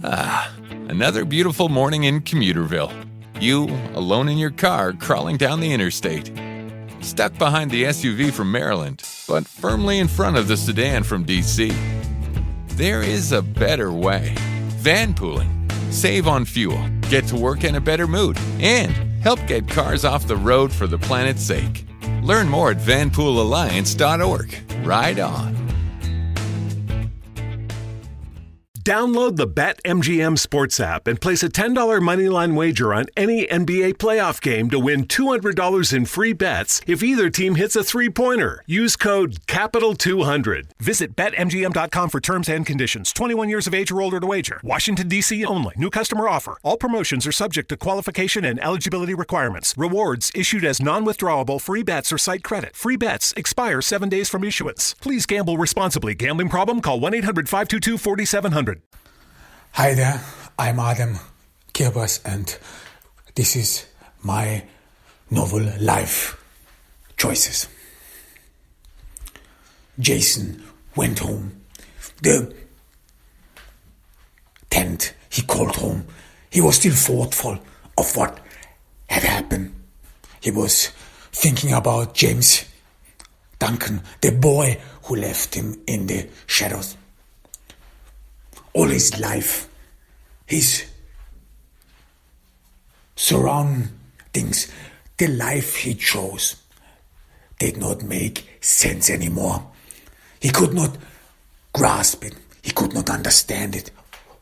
Another beautiful morning in Commuterville. You, alone in your car, crawling down the interstate. Stuck behind the SUV from Maryland, but firmly in front of the sedan from DC. There is a better way. Van pooling. Save on fuel, get to work in a better mood, and help get cars off the road for the planet's sake. Learn more at vanpoolalliance.org. Ride on. Download the BetMGM Sports app and place a $10 moneyline wager on any NBA playoff game to win $200 in free bets if either team hits a three-pointer. Use code CAPITAL200. Visit BetMGM.com for terms and conditions. 21 years of age or older to wager. Washington, D.C. only. New customer offer. All promotions are subject to qualification and eligibility requirements. Rewards issued as non-withdrawable free bets or site credit. Free bets expire 7 days from issuance. Please gamble responsibly. Gambling problem? Call 1-800-522-4700. Hi there, I'm Adam Kirbas, and this is my novel Life Choices. Jason went home. The tent he called home, he was still thoughtful of what had happened. He was thinking about James Duncan, the boy who left him in the shadows. All his life, his surroundings, the life he chose did not make sense anymore. He could not grasp it. He could not understand it.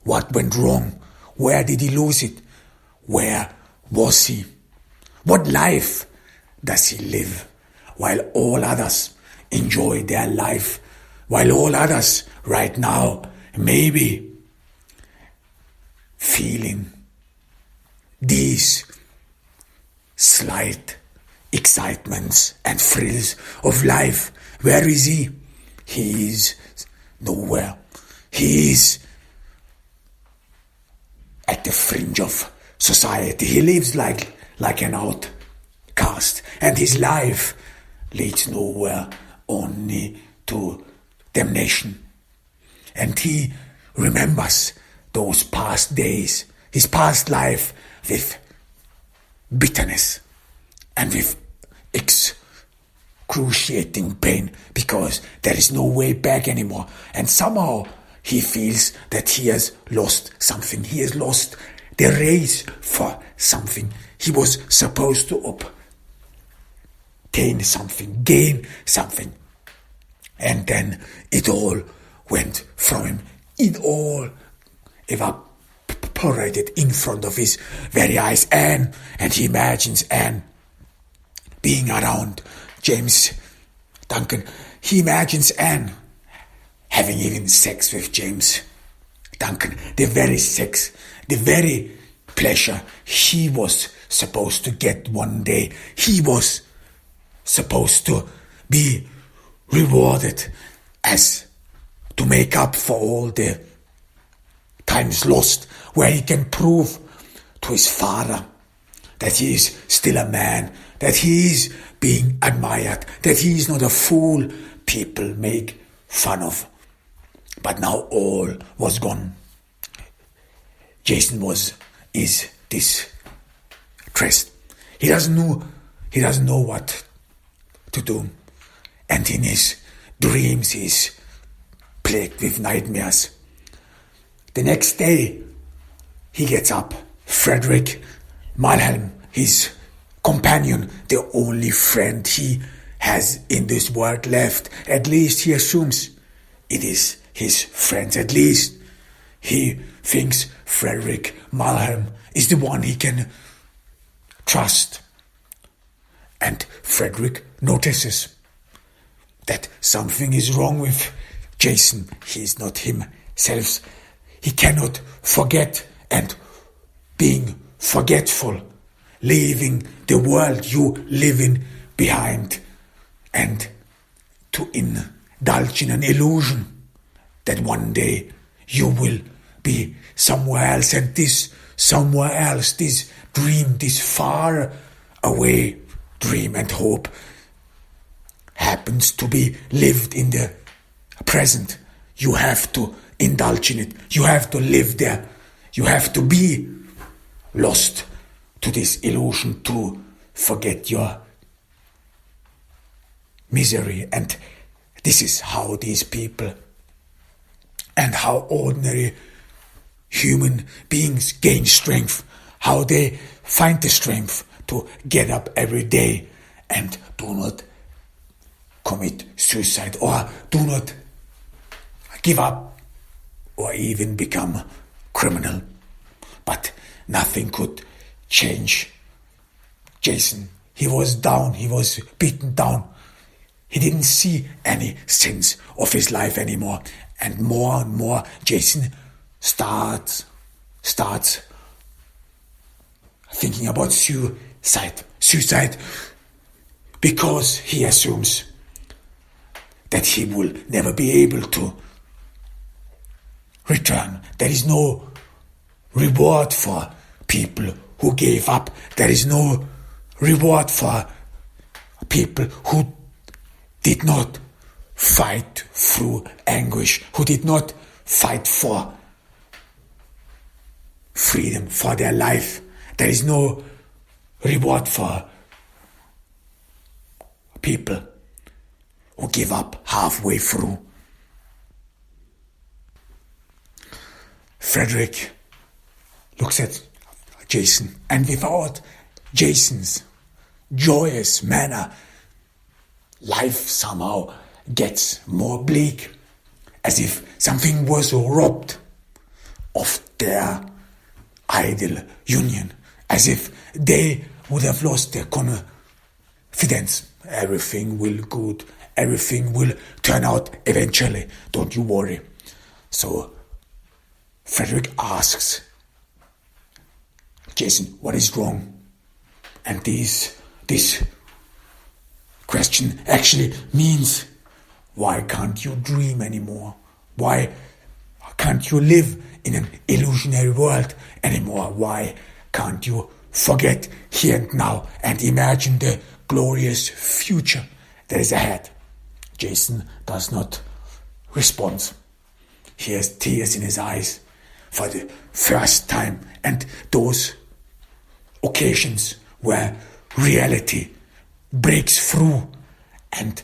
What went wrong? Where did he lose it? Where was he? What life does he live while all others enjoy their life? While all others right now maybe feeling these slight excitements and thrills of life. Where is he? He is nowhere. He is at the fringe of society. He lives like an outcast, and his life leads nowhere, only to damnation. And he remembers those past days, his past life, with bitterness and with excruciating pain, because there is no way back anymore. And somehow he feels that he has lost something. He has lost the race for something. He was supposed to obtain something, gain something. And then it all went from him. It all evaporated in front of his very eyes. And he imagines Anne being around James Duncan. He imagines Anne having even sex with James Duncan. The very sex, the very pleasure he was supposed to get one day. He was supposed to be rewarded as to make up for all the times lost, where he can prove to his father that he is still a man, that he is being admired, that he is not a fool people make fun of. But now all was gone. Jason is distressed. He doesn't know what to do. And in his dreams he's plagued with nightmares. The next day he gets up. Frederick Malhelm, his companion, the only friend he has in this world left, at least he assumes it is his friend. At least he thinks Frederick Malhelm is the one he can trust. And Frederick notices that something is wrong with Jason. He is not himself. He cannot forget, and being forgetful, leaving the world you live in behind, and to indulge in an illusion that one day you will be somewhere else, and this somewhere else, this dream, this far away dream and hope happens to be lived in the present. You have to indulge in it. You have to live there You have to be lost to this illusion to forget your misery. And this is how these people and how ordinary human beings gain strength, how they find the strength to get up every day and do not commit suicide or do not give up or even become criminal. But nothing could change Jason. He was down, he was beaten down. He didn't see any sense of his life anymore. And more Jason starts thinking about suicide because he assumes that he will never be able to return. There is no reward for people who gave up. There is no reward for people who did not fight through anguish, who did not fight for freedom, for their life. There is no reward for people who give up halfway through. Frederick looks at Jason, and without Jason's joyous manner, life somehow gets more bleak, as if something was robbed of their ideal union, as if they would have lost their confidence. Everything will good, everything will turn out eventually, don't you worry. So Frederick asks Jason, what is wrong? And this question actually means, why can't you dream anymore? Why can't you live in an illusionary world anymore? Why can't you forget here and now and imagine the glorious future that is ahead? Jason does not respond. He has tears in his eyes for the first time, and those occasions where reality breaks through and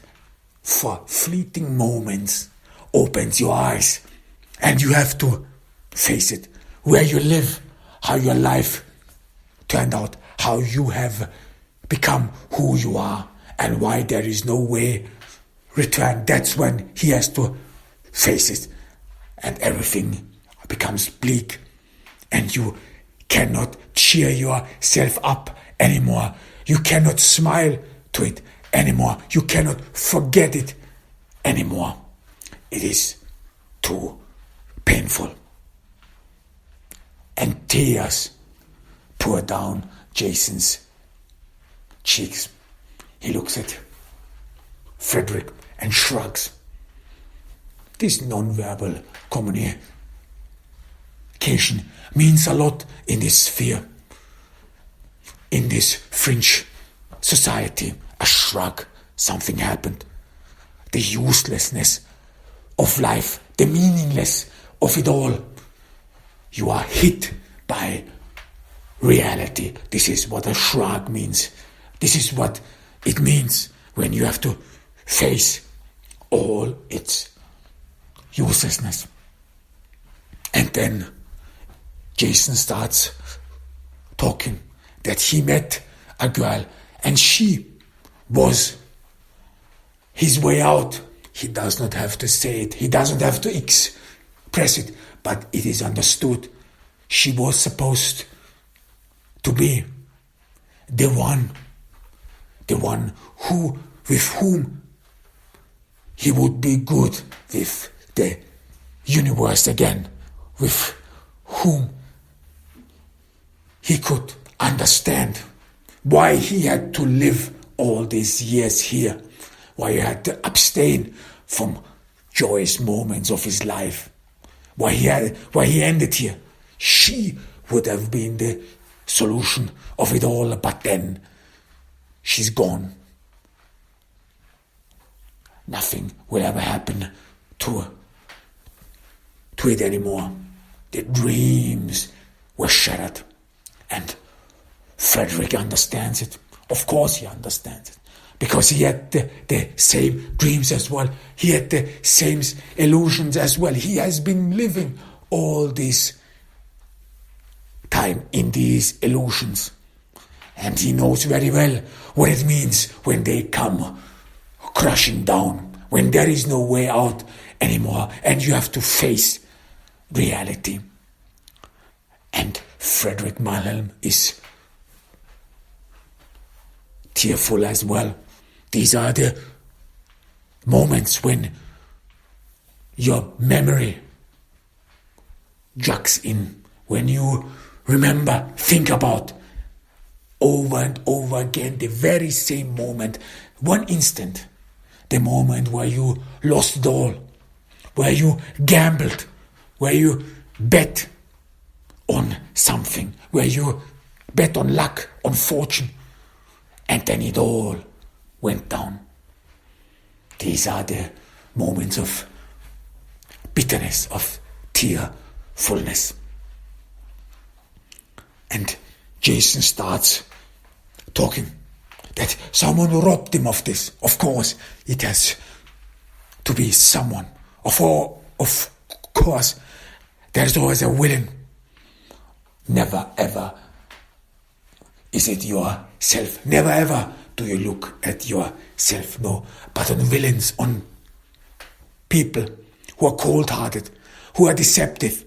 for fleeting moments opens your eyes and you have to face it, where you live, how your life turned out, how you have become who you are, and why there is no way return. That's when he has to face it, and everything becomes bleak and you cannot cheer yourself up anymore. You cannot smile to it anymore. You cannot forget it anymore. It is too painful. And tears pour down Jason's cheeks. He looks at Frederick and shrugs. This non-verbal communication means a lot in this sphere, in this fringe society. A shrug, something happened. The uselessness of life, the meaningless of it all. You are hit by reality. This is what a shrug means. This is what it means when you have to face all its uselessness. And then Jason starts talking that he met a girl and she was his way out. He does not have to say it. He doesn't have to express it, but it is understood. She was supposed to be the one with whom he would be good with the universe again, with whom he could understand why he had to live all these years here, why he had to abstain from joyous moments of his life, why he ended here. She would have been the solution of it all, but then she's gone. Nothing will ever happen to it anymore. The dreams were shattered. And Frederick understands it. Of course he understands it. Because he had the same dreams as well. He had the same illusions as well. He has been living all this time in these illusions. And he knows very well what it means when they come crashing down, when there is no way out anymore and you have to face reality. And Frederick Malhelm is tearful as well. These are the moments when your memory jogs in, when you remember, think about over and over again the very same moment, one instant, the moment where you lost it all, where you gambled, where you bet on something, where you bet on luck, on fortune, and then it all went down. These are the moments of bitterness, of tearfulness. And Jason starts talking that someone robbed him of this. Of course, it has to be someone. Of course, there's always a villain. Never ever is it yourself. Never ever do you look at yourself, no, but on villains, on people who are cold-hearted, who are deceptive,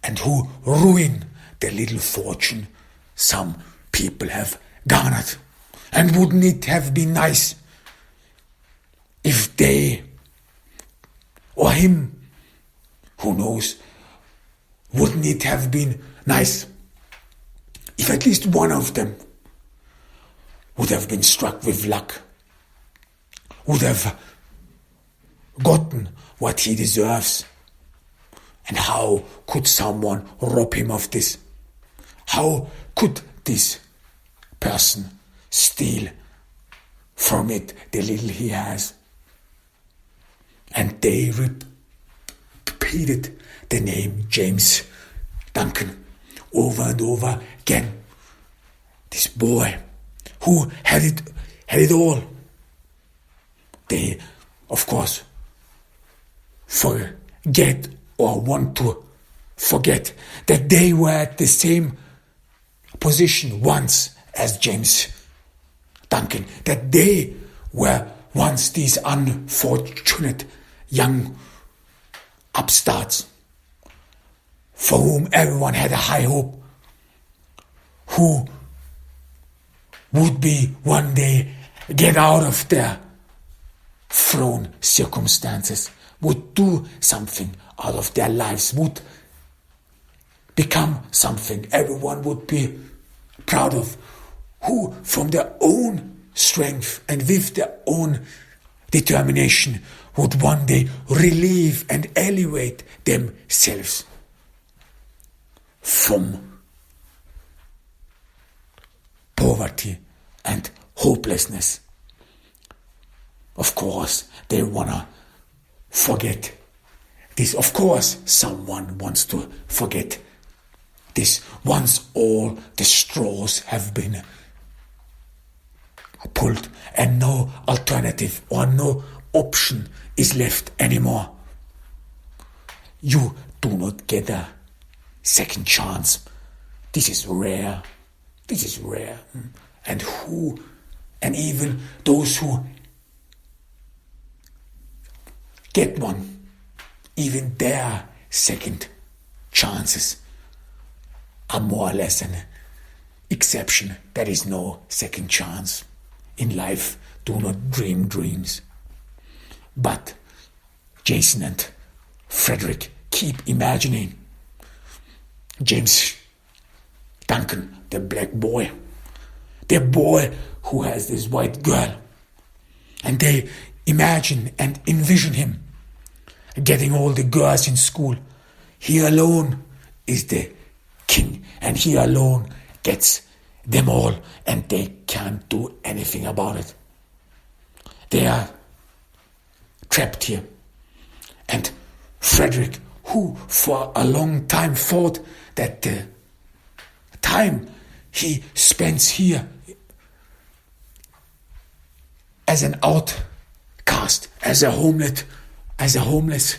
and who ruin the little fortune some people have garnered. And wouldn't it have been nice if they, or him, who knows, wouldn't it have been nice if at least one of them would have been struck with luck, would have gotten what he deserves? And how could someone rob him of this? How could this person steal from it the little he has? And they repeated the name James Duncan over and over again. This boy who had it all. They, of course, forget or want to forget that they were at the same position once as James Duncan, that they were once these unfortunate young upstarts for whom everyone had a high hope, who would be one day get out of their thrown circumstances, would do something out of their lives, would become something everyone would be proud of, who from their own strength and with their own determination would one day relieve and elevate themselves from poverty and hopelessness. Of course, they wanna forget this. Of course, someone wants to forget this once all the straws have been pulled and no alternative or no option is left anymore. You do not get a second chance. This is rare. This is rare. And even those who get one, even their second chances are more or less an exception. There is no second chance in life. Do not dream dreams. But Jason and Frederick keep imagining James Duncan, the black boy, the boy who has this white girl. And they imagine and envision him getting all the girls in school. He alone is the king, and he alone gets them all, and they can't do anything about it. They are trapped here. And Frederick, who for a long time thought that the time he spends here as an outcast, as a homeless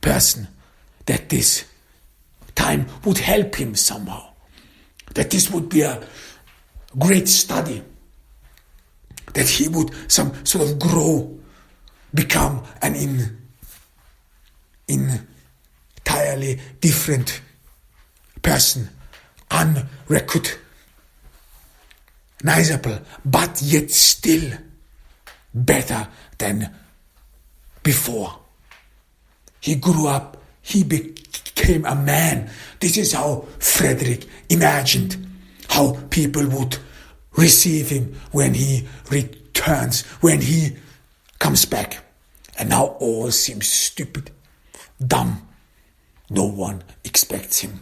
person, that this time would help him somehow, that this would be a great study, that he would some sort of grow, become an entirely different person, unrecognizable, but yet still better than before. He grew up, he became a man. This is how Frederick imagined how people would receive him when he returns, when he comes back. And now all seems stupid, dumb. No one expects him.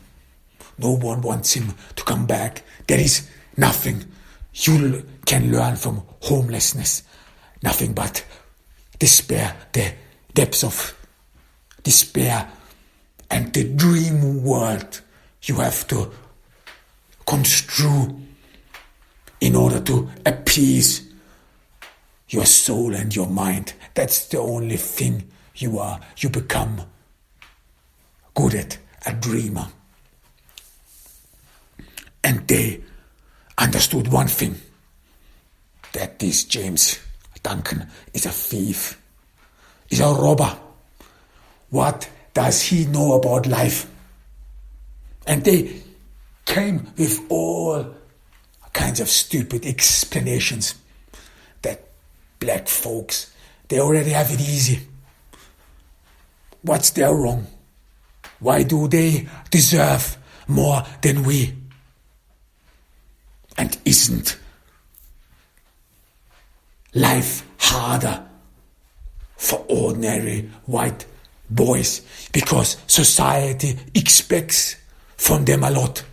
No one wants him to come back. There is nothing you can learn from homelessness. Nothing but despair, the depths of despair, and the dream world you have to construe in order to appease your soul and your mind. That's the only thing you are. You become good at, a dreamer. And they understood one thing, that this James Duncan is a thief, is a robber. What does he know about life? And they came with all kinds of stupid explanations that black folks, they already have it easy. What's their wrong? Why do they deserve more than we? And isn't life harder for ordinary white boys because society expects from them a lot?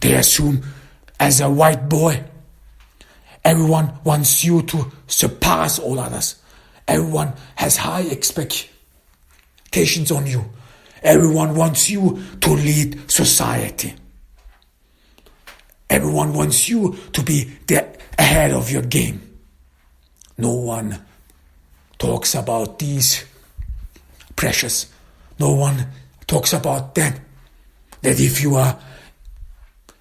They assume as a white boy, everyone wants you to surpass all others. Everyone has high expectations on you. Everyone wants you to lead society. Everyone wants you to be ahead of your game. No one talks about these pressures. No one talks about that. That if you are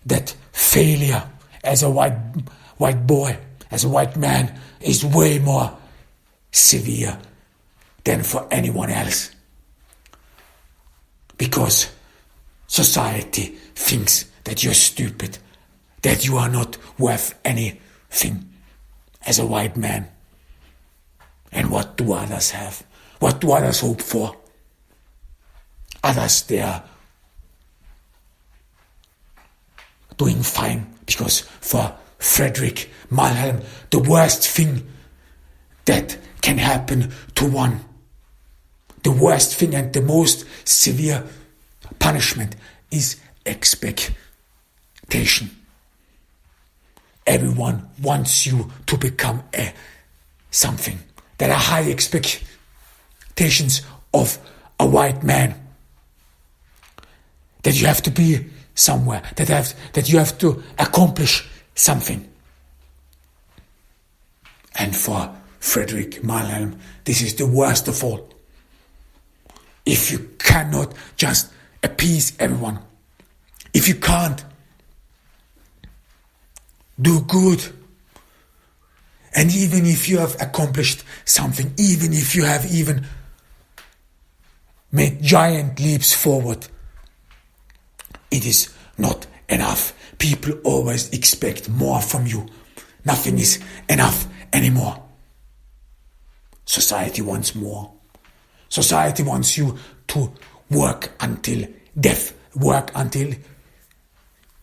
that failure as a white boy, as a white man, is way more severe than for anyone else. Because society thinks that you're stupid, that you are not worth anything as a white man. And what do others have? What do others hope for? Others, they are doing fine, because for Frederick Malhelm, the worst thing that can happen to one, the worst thing and the most severe punishment is expectation. Everyone wants you to become something. There are high expectations of a white man. That you have to be somewhere. That you have to accomplish something. And for Frederick Malhelm, this is the worst of all. If you cannot just appease everyone, if you can't do good, and even if you have accomplished something, even if you have even made giant leaps forward, it is not enough. People always expect more from you. Nothing is enough anymore. Society wants more. Society wants you to work until death, work until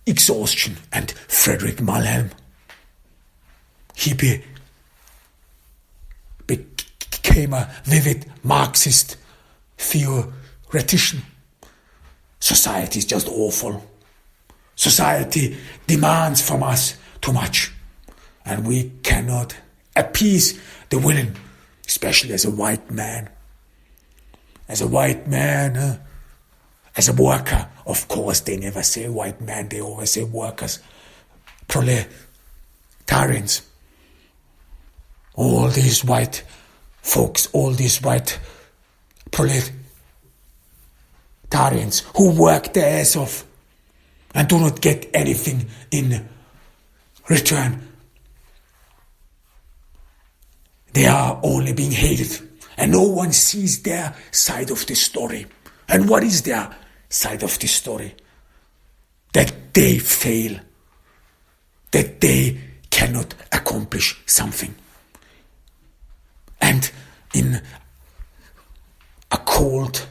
exhaustion. And Frederick Malhelm, he became a vivid Marxist theoretician. Society is just awful. Society demands from us too much, and we cannot appease the willing, especially as a white man. As a white man, as a worker of course, they never say white man, they always say workers, proletarians. All these white folks, all these white proletarians who work their ass off and do not get anything in return. They are only being hated, and no one sees their side of the story. And what is their side of the story? That they fail, that they cannot accomplish something. And in a cold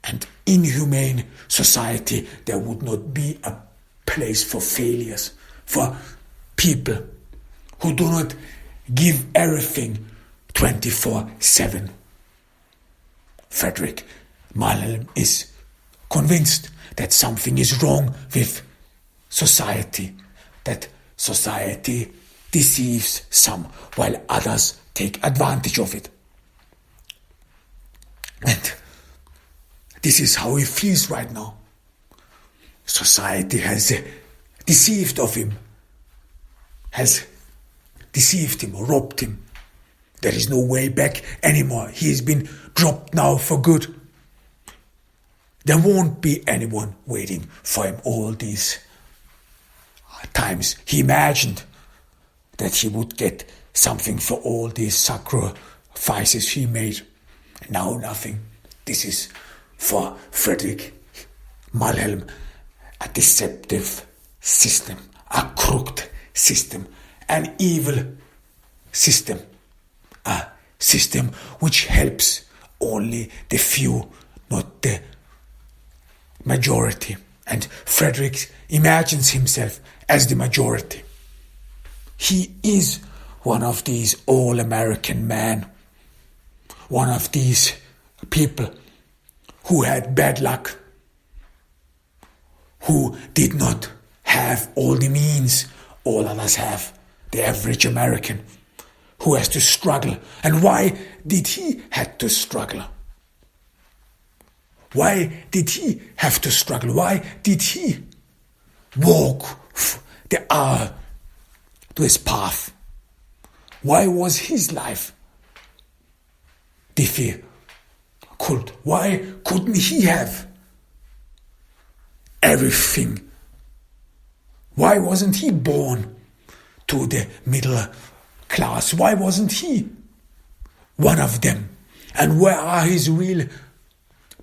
and inhumane society, there would not be a place for failures, for people who do not give everything 24/7. Frederick is convinced that something is wrong with society, that society deceives some while others take advantage of it. And this is how he feels right now. Society has deceived of him, has deceived him, robbed him. There is no way back anymore. He has been dropped now for good. There won't be anyone waiting for him all these times. He imagined that he would get something for all these sacrifices he made. Now nothing. This is for Frederick Malhelm a deceptive system, a crooked system, an evil system, a system which helps only the few, not the majority. And Frederick imagines himself as the majority. He is one of these all-American men, one of these people who had bad luck, who did not have all the means all others have, the average American, who has to struggle. And why did he have to struggle? Why did he have to struggle? Why did he walk the hour to his path? Why was his life difficult? Why couldn't he have everything? Why wasn't he born to the middle class? Why wasn't he one of them? And where are his real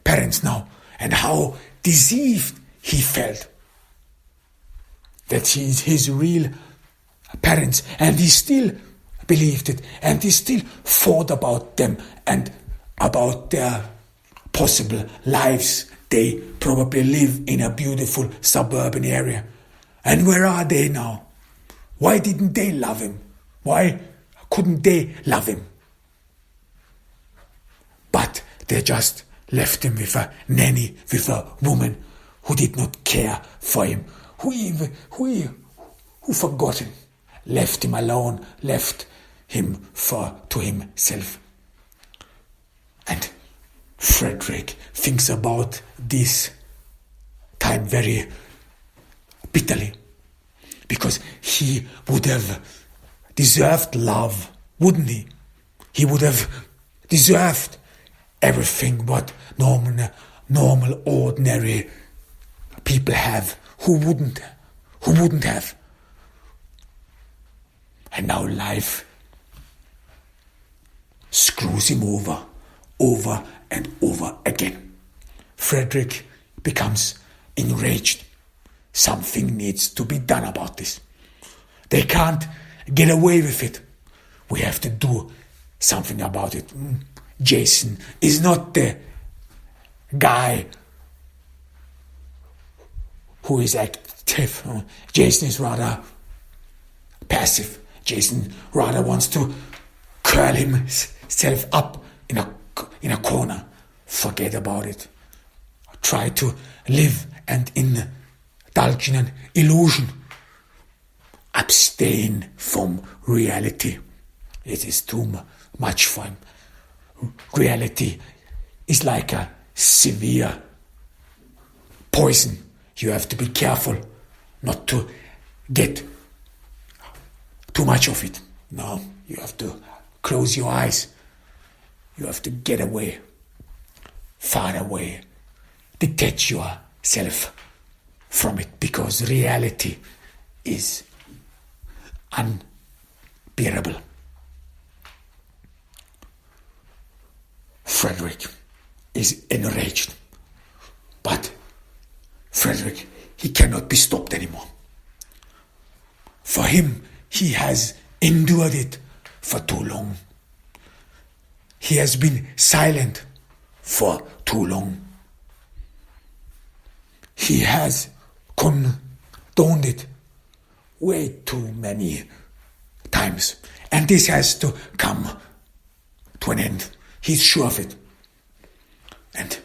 parents now? And how deceived he felt that he's his real parents, and he still believed it, and he still thought about them and about their possible lives. They probably live in a beautiful suburban area. And where are they now? Why didn't they love him? Why couldn't they love him? But they just left him with a nanny, with a woman who did not care for him, who forgot him, left him alone, left him to himself. And Frederick thinks about this time very bitterly, because he would have deserved love, wouldn't he? He would have deserved everything what normal, ordinary people have. Who wouldn't have? And now life screws him over and over again. Frederick becomes enraged. Something needs to be done about this. They can't get away with it. We have to do something about it. Jason is not the guy who is active. Jason is rather passive. Jason rather wants to curl himself up in a corner. Forget about it. Try to live and indulge in an illusion. Abstain from reality. It is too much for him. Reality is like a severe poison. You have to be careful not to get too much of it. No, you have to close your eyes. You have to get away, far away, detach yourself from it, because reality is unbearable. Frederick is enraged, but Frederick, he cannot be stopped anymore. For him, he has endured it for too long. He has been silent for too long. He has condoned it way too many times. And this has to come to an end. He's sure of it. And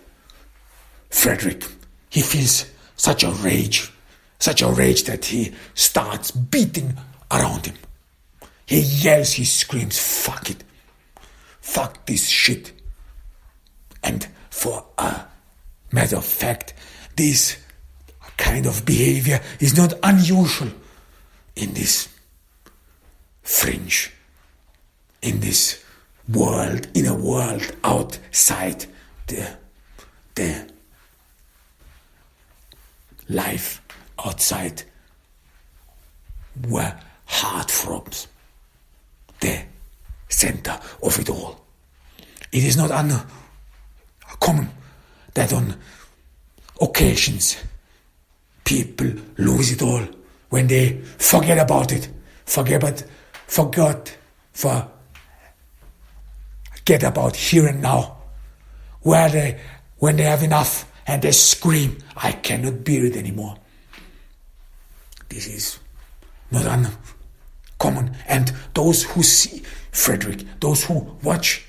Frederick, he feels such a rage that he starts beating around him. He yells, he screams, fuck it. Fuck this shit. And for a matter of fact, this kind of behavior is not unusual in this fringe, in this world, in a world outside the life outside where heart throbs, the center of it all. It is not uncommon that on occasions people lose it all when they forget about it, forget about here and now, when they have enough and they scream, I cannot bear it anymore. This is not uncommon. And those who see Frederick, those who watch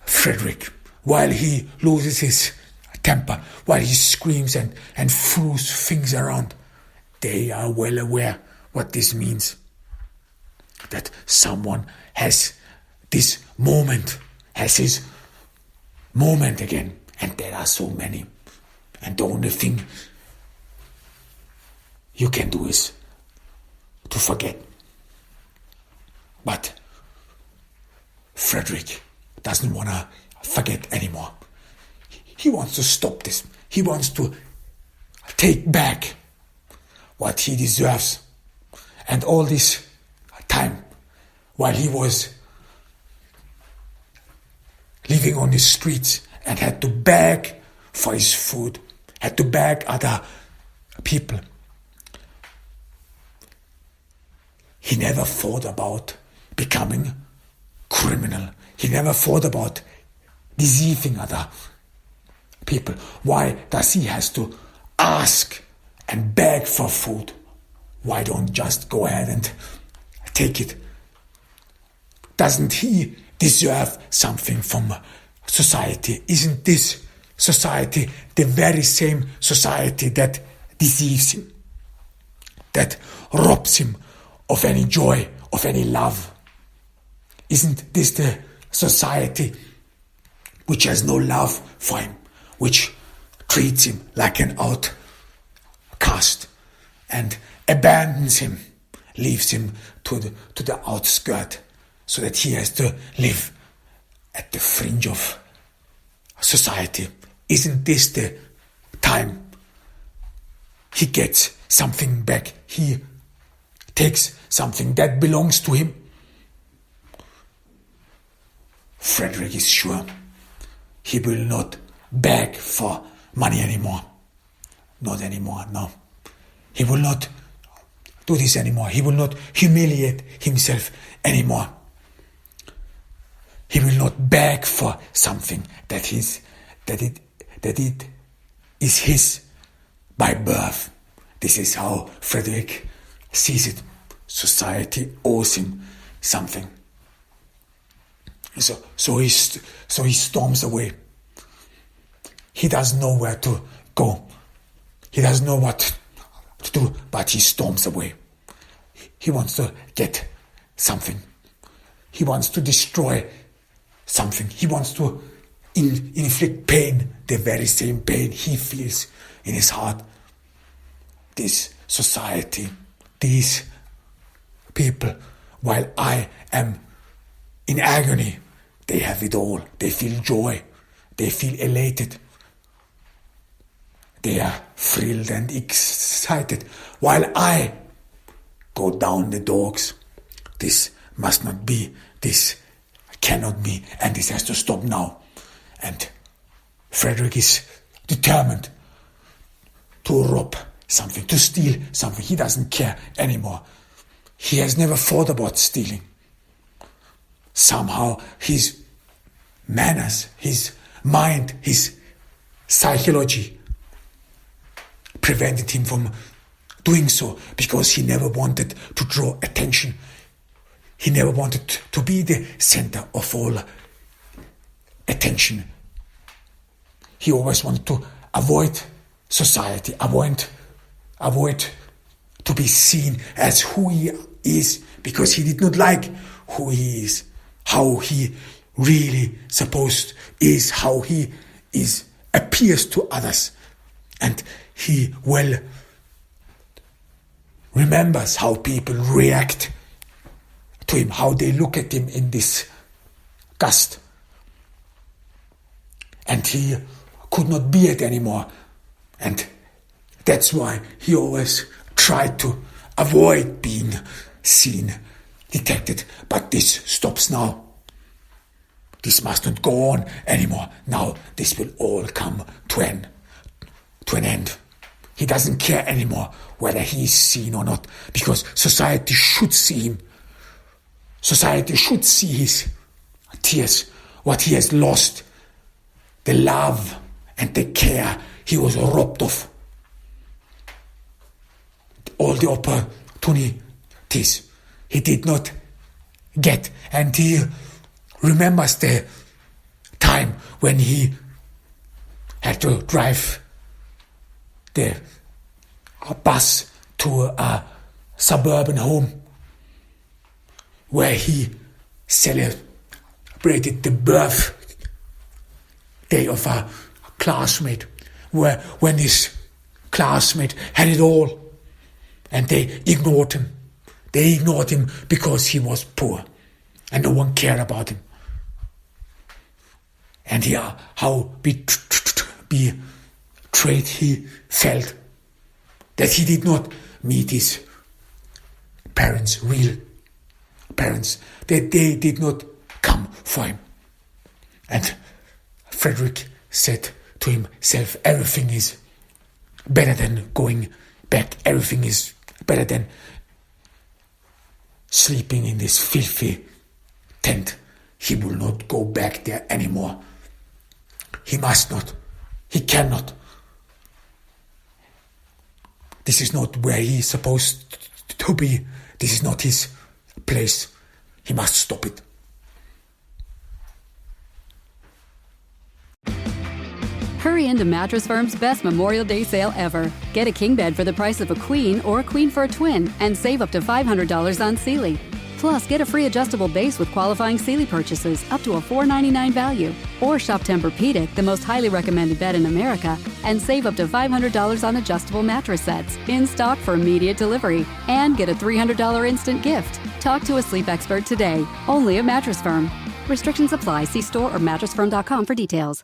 Frederick while he loses his temper, while he screams and throws things around, they are well aware what this means. That someone has this moment, has his moment again. And there are so many. And the only thing you can do is to forget. But Frederick doesn't want to forget anymore. He wants to stop this. He wants to take back what he deserves. And all this time, while he was living on the streets and had to beg for his food, had to beg other people, he never thought about becoming criminal. He never thought about deceiving other people. Why does he has to ask and beg for food? Why don't just go ahead and take it? Doesn't he deserve something from society? Isn't this society the very same society that deceives him, that robs him of any joy, of any love? Isn't this the society which has no love for him, which treats him like an outcast and abandons him, leaves him to the outskirt, so that he has to live at the fringe of society? Isn't this the time he gets something back? He takes something that belongs to him. Frederick is sure he will not beg for money anymore. Not anymore, no. He will not do this anymore. He will not humiliate himself anymore. He will not beg for something that it is his by birth. This is how Frederick sees it. Society owes him something. So he storms away. He doesn't know where to go. He doesn't know what to do, but he storms away. He wants to get something. He wants to destroy something. He wants to inflict pain, the very same pain he feels in his heart. This society, these people, while I am in agony, they have it all. They feel joy. They feel elated. They are thrilled and excited, while I go down the dogs. This must not be. This cannot be. And this has to stop now. And Frederick is determined to rob something, to steal something. He doesn't care anymore. He has never thought about stealing. Somehow his manners, his mind, his psychology prevented him from doing so, because he never wanted to draw attention. He never wanted to be the center of all attention. He always wanted to avoid society, avoid to be seen as who he is, because he did not like who he is, how he really supposed is, how he is appears to others. And he well remembers how people react to him, how they look at him in this gust. And he could not bear it anymore. And that's why he always tried to avoid being seen, detected. But this stops now. This must not go on anymore. Now this will all come to an end. He doesn't care anymore whether he is seen or not, because society should see him. Society should see his tears, what he has lost, the love and the care he was robbed of, all the opportunities he did not get. And he remembers the time when he had to drive the bus to a suburban home where he celebrated the birthday of a classmate, when his classmate had it all and they ignored him. They ignored him because he was poor and no one cared about him. And how betrayed he felt that he did not meet his parents, real parents, that they did not come for him. And Frederick said to himself, everything is better than going back. Everything is better than sleeping in this filthy tent. He will not go back there anymore. He must not. He cannot. This is not where he is supposed to be. This is not his place. He must stop it. Hurry into Mattress Firm's best Memorial Day sale ever. Get a king bed for the price of a queen or a queen for a twin and save up to $500 on Sealy. Plus, get a free adjustable base with qualifying Sealy purchases up to a $499 value. Or shop Tempur-Pedic, the most highly recommended bed in America, and save up to $500 on adjustable mattress sets in stock for immediate delivery. And get a $300 instant gift. Talk to a sleep expert today, only at Mattress Firm. Restrictions apply. See store or mattressfirm.com for details.